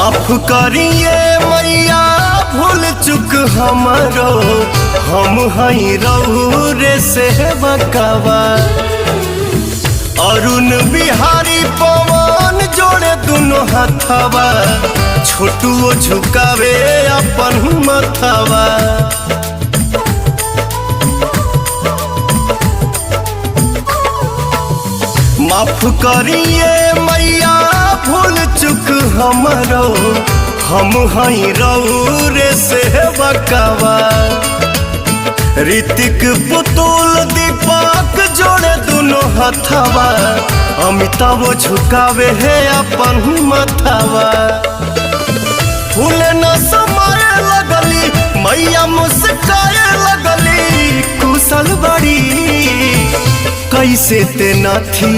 माफ करिए मैया भूल चुक हमरो, हम हई रउरे से बकावा। अरुण बिहारी पवन जोड़े दोनों हाथवा, छोटुओ झुकावे अपन मथवा। माफ करिए मैया भूल चुक हमरो, हम हई रउरे से बकावा। ऋतिक पुतुल दीपक जोड़े दोनों हथवा, अमिताभ झुकावे है अपन मथवा। फूल न समाए लगली मैया मुस्काए लगली, कुशल बड़ी कैसे ते न थी